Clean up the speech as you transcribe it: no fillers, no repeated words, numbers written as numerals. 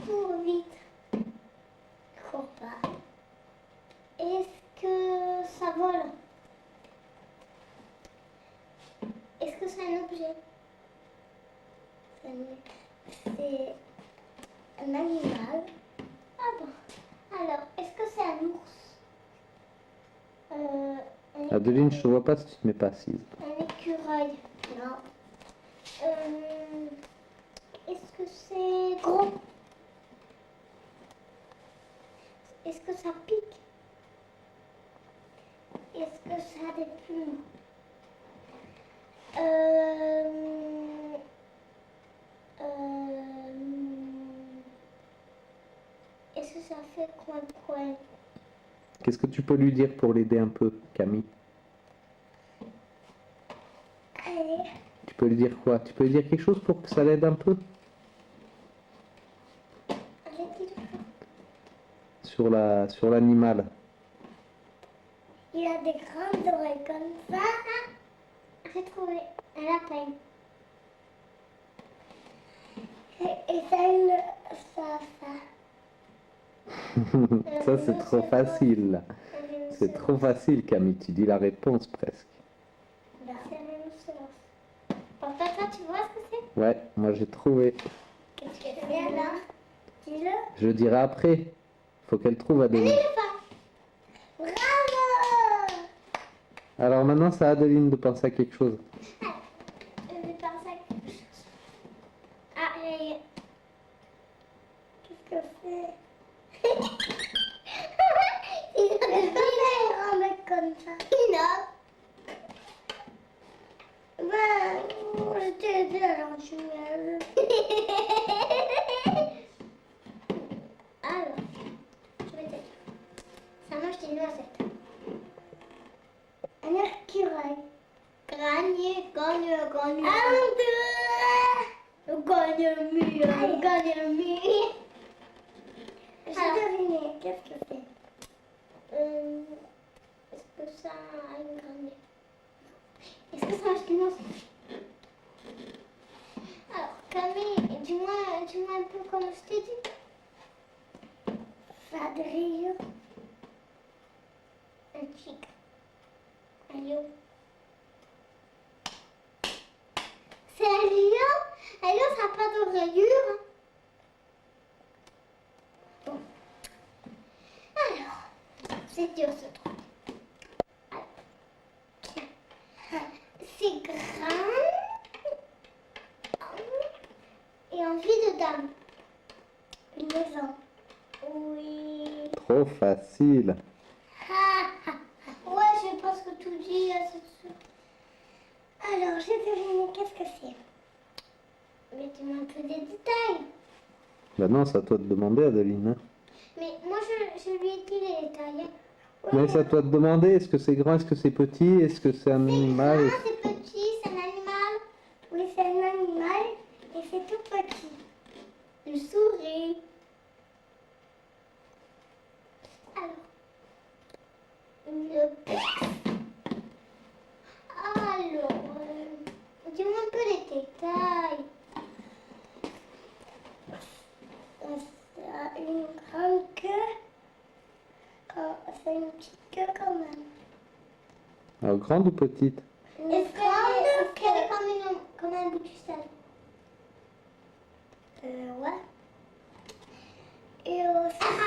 cours vite. Cours pas. Est-ce que ça vole? Est-ce que c'est un objet? C'est un animal. Ah bon. Alors, est-ce que c'est un ours? Adeline, je te vois pas si tu te mets pas assise. Un écureuil. Non. Est-ce que c'est gros? Est-ce que ça pique? Est-ce que ça a des plumes? Est-ce que ça fait coin-coin? Qu'est-ce que tu peux lui dire pour l'aider un peu, Camille? Allez. Tu peux lui dire quoi? Tu peux lui dire quelque chose pour que ça l'aide un peu? Allez, dis-le. Sur l'animal. Il a des grandes oreilles comme ça. J'ai trouvé un lapin. Et ça, Ça, c'est trop facile. C'est trop facile, Camille. Tu dis la réponse presque. C'est un rhinocéros. Papa, toi, tu vois ce que c'est? Ouais, moi j'ai trouvé. Qu'est-ce que c'est là? Dis-le. Je le dirai après. Faut qu'elle trouve Un Adeline. éléphant. Bravo! Alors maintenant, c'est à Adeline de penser à quelque chose. Je vais penser à quelque chose. Ah, qu'est-ce que c'est? Il a des grands mecs comme ça. Non. Ben, je t'ai aidé alors tu m'aides. Alors, je vais t'aider. Ça mange des noisettes. Un écureuil. Gagne. J'ai deviné, qu'est-ce que c'est? Est-ce que ça a une grande... Est-ce que ça mange des noisettes? Alors, Camille, dis-moi un peu comme je t'ai dit. Ça a des rayures. Un tigre. Un lion. C'est un lion? Un lion, ça n'a pas de rayures. Bon. Alors, c'est dur ce truc. Alors, tiens. C'est grand. Et en vie de dame. Une maison. Oui. Trop facile. Ouais, je pense que tout dit à ce truc. Alors, j'ai deviné, qu'est-ce que c'est? Mais dis-moi un peu des détails. Bah non, c'est à toi de demander, Adeline. Hein. Mais moi, je lui ai dit les détails. Hein. Ouais, c'est à toi de demander. Est-ce que c'est grand? Est-ce que c'est petit? Est-ce que c'est un animal? C'est grand, c'est petit, c'est un animal. Oui, c'est un animal et c'est tout petit. Une souris. Alors, dis-moi un peu les détails. Ça a une grande queue. C'est une petite queue quand même. Alors, grande ou petite? Est-ce qu'elle est comme un bout de ficelle? Ouais. Et aussi...